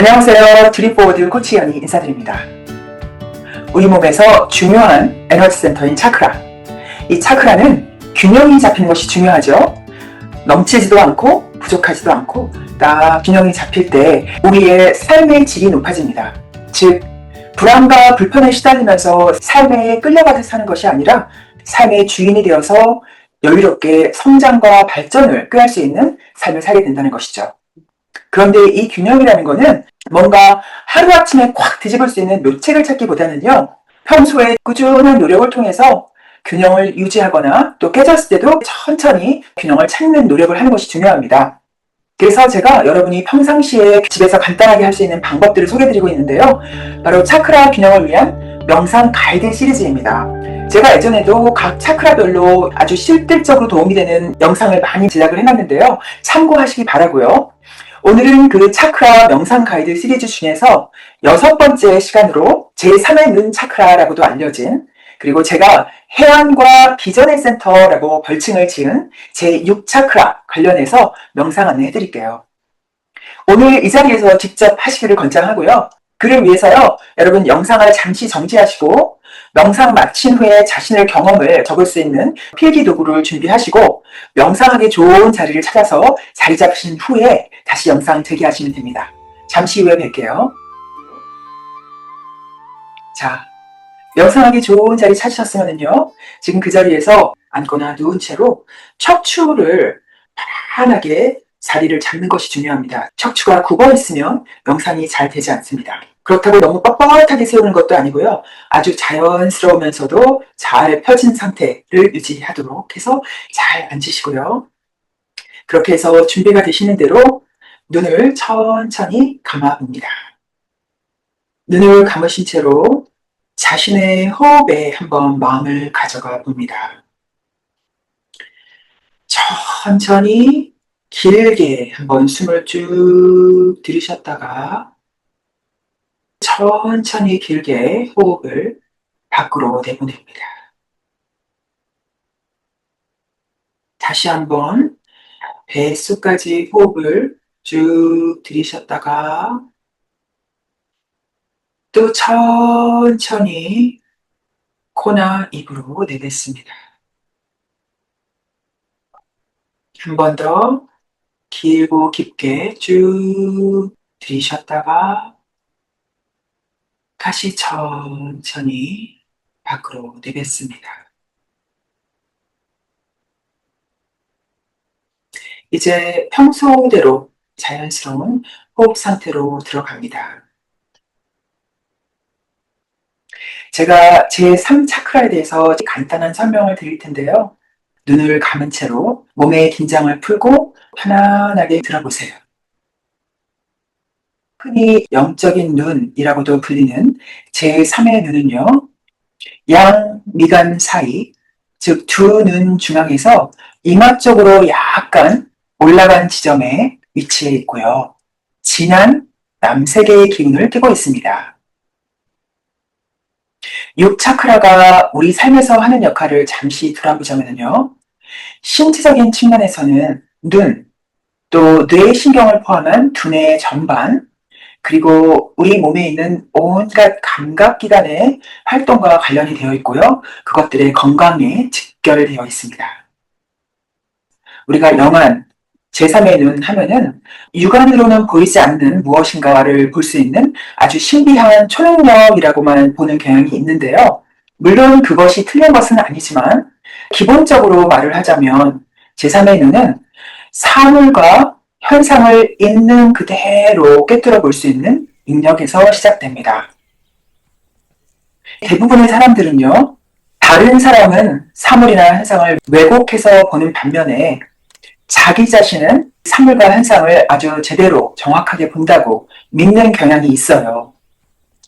안녕하세요. 드립보드 코치 연이 인사드립니다. 우리 몸에서 중요한 에너지 센터인 차크라. 이 차크라는 균형이 잡히는 것이 중요하죠. 넘치지도 않고 부족하지도 않고 딱 균형이 잡힐 때 우리의 삶의 질이 높아집니다. 즉 불안과 불편에 시달리면서 삶에 끌려가듯 사는 것이 아니라 삶의 주인이 되어서 여유롭게 성장과 발전을 꾀할 수 있는 삶을 살게 된다는 것이죠. 그런데 이 균형이라는 거는 뭔가 하루아침에 꽉 뒤집을 수 있는 묘책을 찾기보다는요, 평소에 꾸준한 노력을 통해서 균형을 유지하거나 또 깨졌을 때도 천천히 균형을 찾는 노력을 하는 것이 중요합니다. 그래서 제가 여러분이 평상시에 집에서 간단하게 할 수 있는 방법들을 소개해드리고 있는데요. 바로 차크라 균형을 위한 명상 가이드 시리즈입니다. 제가 예전에도 각 차크라별로 아주 실질적으로 도움이 되는 영상을 많이 제작을 해놨는데요. 참고하시기 바라고요. 오늘은 그 차크라 명상 가이드 시리즈 중에서 6번째 시간으로 제3의 눈 차크라라고도 알려진, 그리고 제가 해안과 비전의 센터라고 벌칭을 지은 제6 차크라 관련해서 명상 안내해드릴게요. 오늘 이 자리에서 직접 하시기를 권장하고요. 그를 위해서요, 여러분 영상을 잠시 정지하시고 명상 마친 후에 자신의 경험을 적을 수 있는 필기 도구를 준비하시고 명상하기 좋은 자리를 찾아서 자리 잡으신 후에 다시 영상 재개하시면 됩니다. 잠시 후에 뵐게요. 자, 명상하기 좋은 자리 찾으셨으면요, 지금 그 자리에서 앉거나 누운 채로 척추를 편안하게 자리를 잡는 것이 중요합니다. 척추가 굽어 있으면 명상이 잘 되지 않습니다. 그렇다고 너무 뻣뻣하게 세우는 것도 아니고요. 아주 자연스러우면서도 잘 펴진 상태를 유지하도록 해서 잘 앉으시고요. 그렇게 해서 준비가 되시는 대로 눈을 천천히 감아봅니다. 눈을 감으신 채로 자신의 호흡에 한번 마음을 가져가 봅니다. 천천히 길게 한번 숨을 쭉 들이셨다가 천천히 길게 호흡을 밖으로 내보냅니다. 다시 한번 뱃속까지 호흡을 쭉 들이셨다가 또 천천히 코나 입으로 내뱉습니다. 한 번 더 길고 깊게 쭉 들이셨다가 다시 천천히 밖으로 내뱉습니다. 이제 평소대로 자연스러운 호흡 상태로 들어갑니다. 제가 제3 차크라에 대해서 간단한 설명을 드릴 텐데요. 눈을 감은 채로 몸의 긴장을 풀고 편안하게 들어보세요. 흔히 영적인 눈이라고도 불리는 제3의 눈은요, 양미간 사이, 즉 두 눈 중앙에서 이마 쪽으로 약간 올라간 지점에 위치해 있고요. 진한 남색의 기운을 띠고 있습니다. 6차크라가 우리 삶에서 하는 역할을 잠시 돌아보자면요, 신체적인 측면에서는 눈, 또 뇌신경을 포함한 두뇌 전반, 그리고 우리 몸에 있는 온갖 감각기관의 활동과 관련이 되어 있고요. 그것들의 건강에 직결되어 있습니다. 우리가 영안, 제3의 눈 하면은 육안으로는 보이지 않는 무엇인가를 볼 수 있는 아주 신비한 초능력이라고만 보는 경향이 있는데요. 물론 그것이 틀린 것은 아니지만 기본적으로 말을 하자면 제3의 눈은 사물과 현상을 있는 그대로 꿰뚫어 볼 수 있는 능력에서 시작됩니다. 대부분의 사람들은요, 다른 사람은 사물이나 현상을 왜곡해서 보는 반면에 자기 자신은 사물과 현상을 아주 제대로 정확하게 본다고 믿는 경향이 있어요.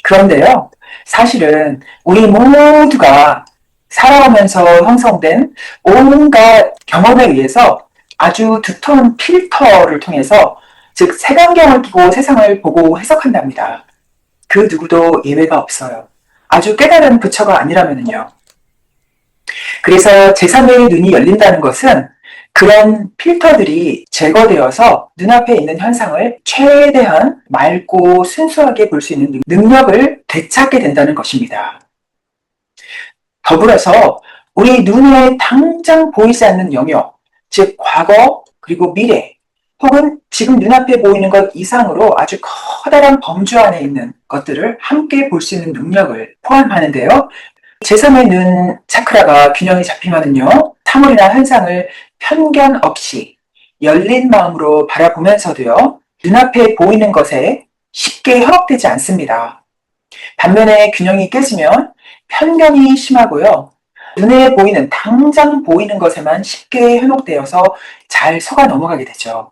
그런데요, 사실은 우리 모두가 살아오면서 형성된 온갖 경험에 의해서 아주 두터운 필터를 통해서, 즉 색안경을 끼고 세상을 보고 해석한답니다. 그 누구도 예외가 없어요. 아주 깨달은 부처가 아니라면요. 그래서 제3의 눈이 열린다는 것은 그런 필터들이 제거되어서 눈앞에 있는 현상을 최대한 맑고 순수하게 볼 수 있는 능력을 되찾게 된다는 것입니다. 더불어서 우리 눈에 당장 보이지 않는 영역, 즉 과거 그리고 미래, 혹은 지금 눈앞에 보이는 것 이상으로 아주 커다란 범주 안에 있는 것들을 함께 볼 수 있는 능력을 포함하는데요. 제3의 눈 차크라가 균형이 잡히면요, 사물이나 현상을 편견 없이 열린 마음으로 바라보면서도요, 눈앞에 보이는 것에 쉽게 현혹되지 않습니다. 반면에 균형이 깨지면 편견이 심하고요, 눈에 보이는, 당장 보이는 것에만 쉽게 현혹되어서 잘 속아 넘어가게 되죠.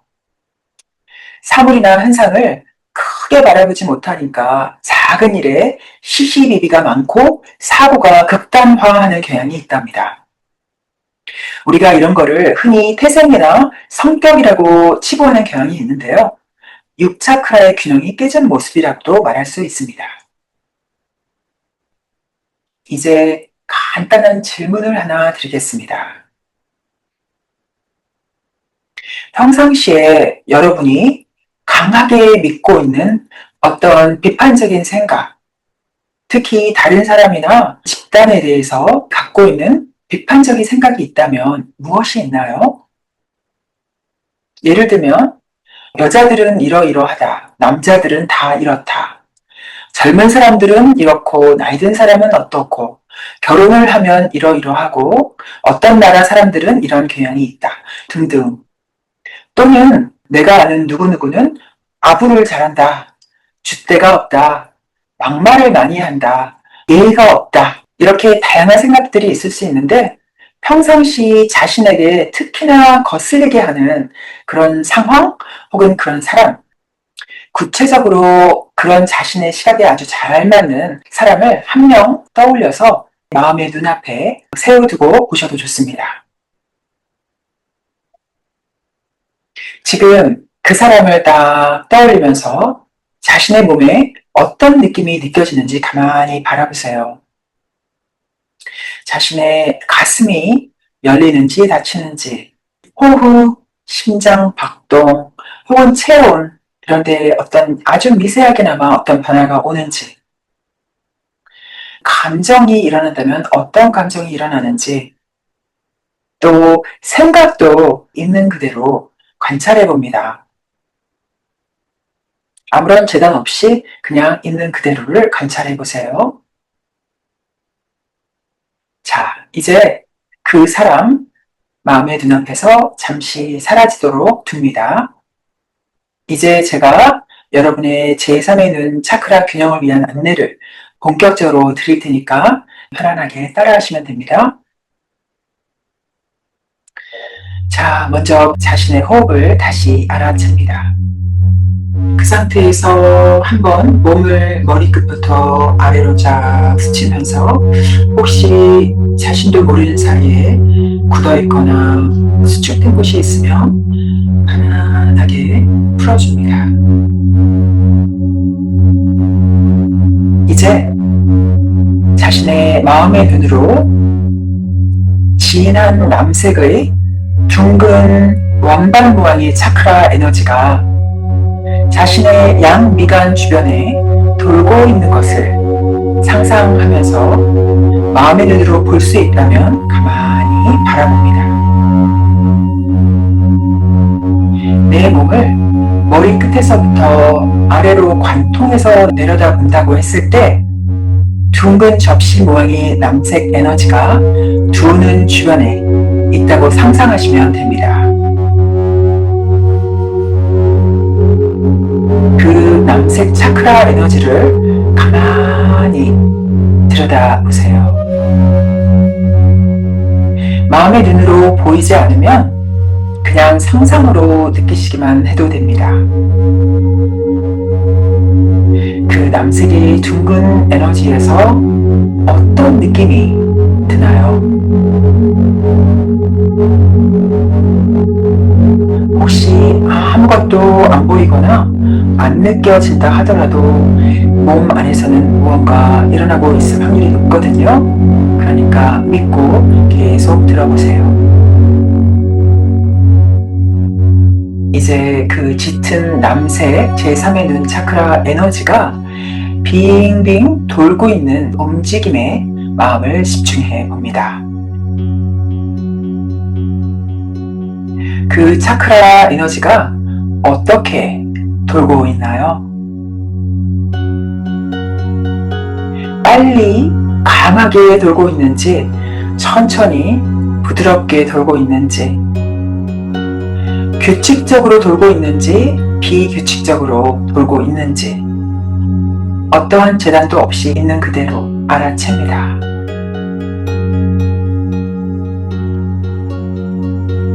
사물이나 현상을 크게 바라보지 못하니까 작은 일에 시시비비가 많고 사고가 극단화하는 경향이 있답니다. 우리가 이런 거를 흔히 태생이나 성격이라고 치부하는 경향이 있는데요. 6차크라의 균형이 깨진 모습이라고도 말할 수 있습니다. 이제 간단한 질문을 하나 드리겠습니다. 평상시에 여러분이 강하게 믿고 있는 어떤 비판적인 생각, 특히 다른 사람이나 집단에 대해서 갖고 있는 비판적인 생각이 있다면 무엇이 있나요? 예를 들면 여자들은 이러이러하다, 남자들은 다 이렇다, 젊은 사람들은 이렇고 나이 든 사람은 어떻고, 결혼을 하면 이러이러하고 어떤 나라 사람들은 이런 경향이 있다 등등. 또는 내가 아는 누구누구는 아부를 잘한다, 줏대가 없다, 막말을 많이 한다, 예의가 없다, 이렇게 다양한 생각들이 있을 수 있는데, 평상시 자신에게 특히나 거슬리게 하는 그런 상황 혹은 그런 사람, 구체적으로 그런 자신의 시각에 아주 잘 맞는 사람을 한 명 떠올려서 마음의 눈앞에 세워두고 보셔도 좋습니다. 지금 그 사람을 딱 떠올리면서 자신의 몸에 어떤 느낌이 느껴지는지 가만히 바라보세요. 자신의 가슴이 열리는지 닫히는지, 호흡, 심장 박동, 혹은 체온, 그런데 어떤 아주 미세하게나마 어떤 변화가 오는지, 감정이 일어난다면 어떤 감정이 일어나는지, 또 생각도 있는 그대로 관찰해 봅니다. 아무런 재단 없이 그냥 있는 그대로를 관찰해 보세요. 자, 이제 그 사람 마음의 눈앞에서 잠시 사라지도록 둡니다. 이제 제가 여러분의 제3의 눈 차크라 균형을 위한 안내를 본격적으로 드릴 테니까 편안하게 따라하시면 됩니다. 자, 먼저 자신의 호흡을 다시 알아챕니다. 그 상태에서 한번 몸을 머리끝부터 아래로 쫙 스치면서 혹시 자신도 모르는 사이에 굳어있거나 수축된 곳이 있으면 편안하게 풀어줍니다. 이제 자신의 마음의 눈으로 진한 남색의 둥근 원반 모양의 차크라 에너지가 자신의 양미간 주변에 돌고 있는 것을 상상하면서 마음의 눈으로 볼 수 있다면 가만히 바라봅니다. 내 몸을 머리 끝에서부터 아래로 관통해서 내려다본다고 했을 때 둥근 접시 모양의 남색 에너지가 두 눈 주변에 있다고 상상하시면 됩니다. 그 남색 차크라 에너지를 가만히 들여다보세요. 마음의 눈으로 보이지 않으면 그냥 상상으로 느끼시기만 해도 됩니다. 그 남색의 둥근 에너지에서 어떤 느낌이 드나요? 혹시 아무것도 안 보이거나 안 느껴진다 하더라도 몸 안에서는 무언가 일어나고 있을 확률이 높거든요. 그러니까 믿고 계속 들어보세요. 이제 그 짙은 남색 제3의 눈 차크라 에너지가 빙빙 돌고 있는 움직임에 마음을 집중해 봅니다. 그 차크라 에너지가 어떻게 돌고 있나요? 빨리 강하게 돌고 있는지, 천천히 부드럽게 돌고 있는지, 규칙적으로 돌고 있는지, 비규칙적으로 돌고 있는지, 어떠한 재단도 없이 있는 그대로 알아챕니다.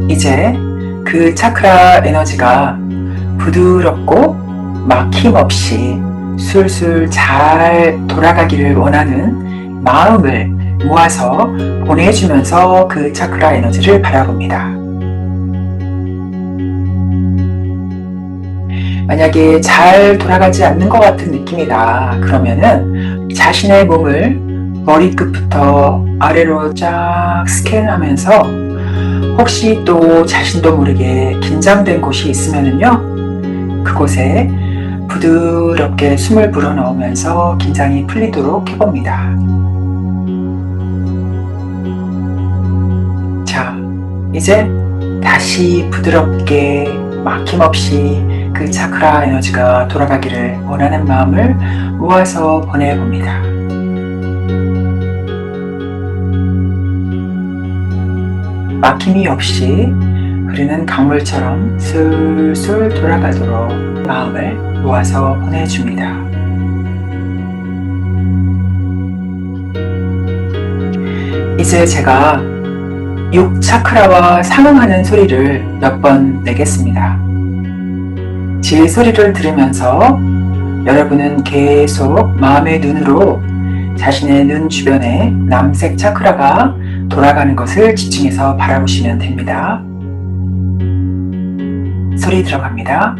이제 그 차크라 에너지가 부드럽고 막힘없이 술술 잘 돌아가기를 원하는 마음을 모아서 보내주면서 그 차크라 에너지를 바라봅니다. 만약에 잘 돌아가지 않는 것 같은 느낌이다 그러면은 자신의 몸을 머리끝부터 아래로 쫙 스캔하면서 혹시 또 자신도 모르게 긴장된 곳이 있으면은요, 그곳에 부드럽게 숨을 불어넣으면서 긴장이 풀리도록 해봅니다. 자, 이제 다시 부드럽게 막힘없이 그 차크라 에너지가 돌아가기를 원하는 마음을 모아서 보내봅니다. 막힘이 없이 흐르는 강물처럼 술술 돌아가도록 마음을 모아서 보내줍니다. 이제 제가 6차크라와 상응하는 소리를 몇 번 내겠습니다. 제 소리를 들으면서 여러분은 계속 마음의 눈으로 자신의 눈 주변에 남색 차크라가 돌아가는 것을 집중해서 바라보시면 됩니다. 소리 들어갑니다.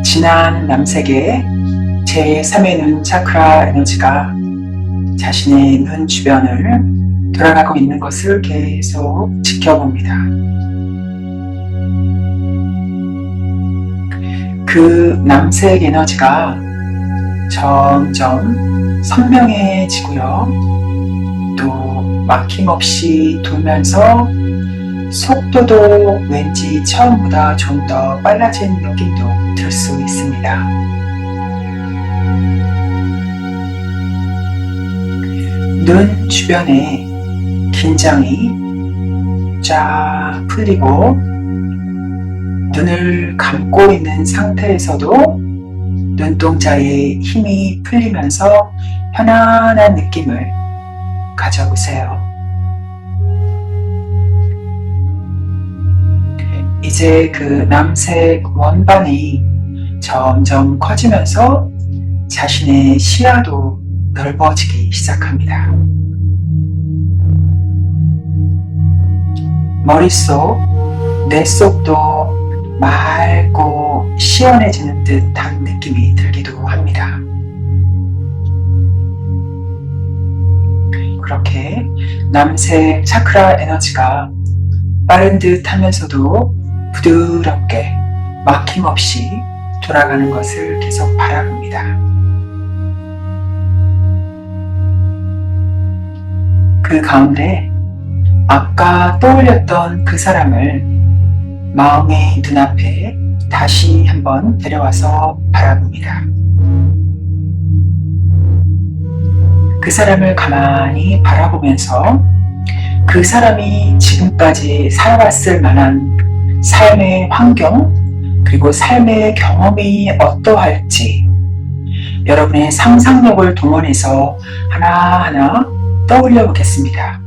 진한 남색의 제3의 눈 차크라 에너지가 자신의 눈 주변을 돌아가고 있는 것을 계속 지켜봅니다. 그 남색 에너지가 점점 선명해지고요. 또 막힘없이 돌면서 속도도 왠지 처음보다 좀 더 빨라진 느낌도 들 수 있습니다. 눈 주변에 긴장이 쫙 풀리고 눈을 감고 있는 상태에서도 눈동자에 힘이 풀리면서 편안한 느낌을 가져보세요. 이제 그 남색 원반이 점점 커지면서 자신의 시야도 넓어지기 시작합니다. 머릿속, 뇌 속도 맑고 시원해지는 듯한 느낌이 들기도 합니다. 그렇게 남색 차크라 에너지가 빠른 듯 하면서도 부드럽게 막힘없이 돌아가는 것을 계속 바라봅니다. 그 가운데 아까 떠올렸던 그 사람을 마음의 눈앞에 다시 한번 데려와서 바라봅니다. 그 사람을 가만히 바라보면서 그 사람이 지금까지 살아왔을 만한 삶의 환경 그리고 삶의 경험이 어떠할지 여러분의 상상력을 동원해서 하나하나 떠올려 보겠습니다.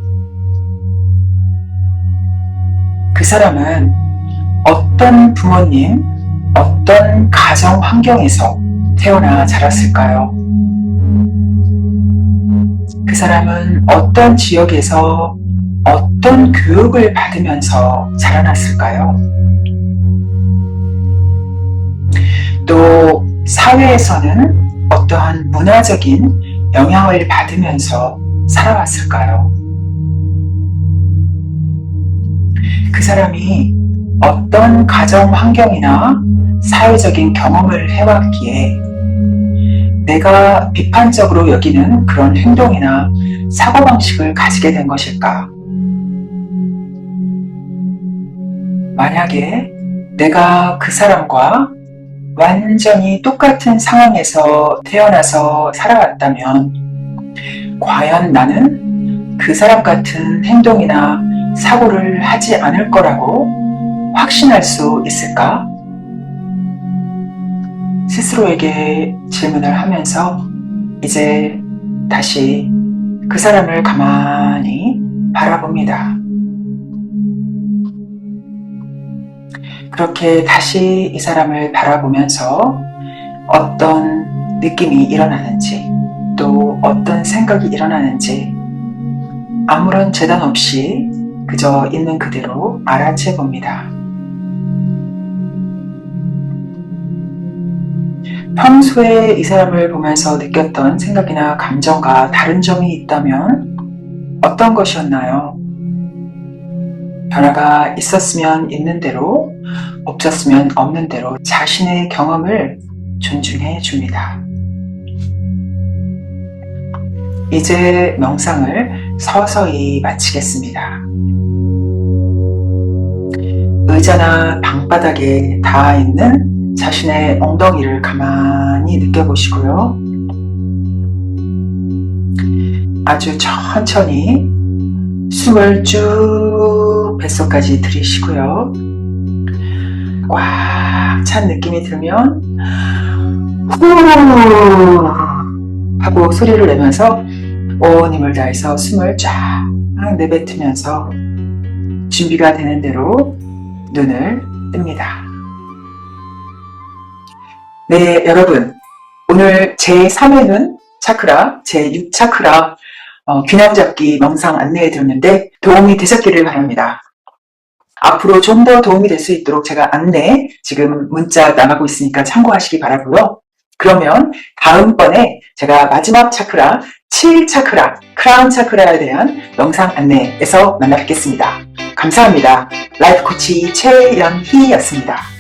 그 사람은 어떤 부모님, 어떤 가정 환경에서 태어나 자랐을까요? 그 사람은 어떤 지역에서 어떤 교육을 받으면서 자라났을까요? 또 사회에서는 어떠한 문화적인 영향을 받으면서 살아왔을까요? 그 사람이 어떤 가정 환경이나 사회적인 경험을 해왔기에 내가 비판적으로 여기는 그런 행동이나 사고방식을 가지게 된 것일까? 만약에 내가 그 사람과 완전히 똑같은 상황에서 태어나서 살아왔다면 과연 나는 그 사람 같은 행동이나 사고를 하지 않을 거라고 확신할 수 있을까? 스스로에게 질문을 하면서 이제 다시 그 사람을 가만히 바라봅니다. 그렇게 다시 이 사람을 바라보면서 어떤 느낌이 일어나는지 또 어떤 생각이 일어나는지 아무런 재단 없이 그저 있는 그대로 알아채 봅니다. 평소에 이 사람을 보면서 느꼈던 생각이나 감정과 다른 점이 있다면 어떤 것이었나요? 변화가 있었으면 있는 대로, 없었으면 없는 대로 자신의 경험을 존중해 줍니다. 이제 명상을 서서히 마치겠습니다. 의자나 방바닥에 닿아 있는 자신의 엉덩이를 가만히 느껴보시고요. 아주 천천히 숨을 쭉 뱃속까지 들이쉬고요. 꽉 찬 느낌이 들면 후 하고 소리를 내면서 온 힘을 다해서 숨을 쫙 내뱉으면서 준비가 되는 대로 눈을 뜹니다. 네, 여러분, 오늘 제3회 눈 차크라, 제6 차크라 균형 잡기 명상 안내해 드렸는데 도움이 되셨기를 바랍니다. 앞으로 좀 더 도움이 될 수 있도록 제가 안내 지금 문자 나가고 있으니까 참고하시기 바라고요. 그러면 다음번에 제가 마지막 차크라 7 차크라, 크라운 차크라에 대한 명상 안내에서 만나 뵙겠습니다. 감사합니다. 라이프 코치 최연희였습니다.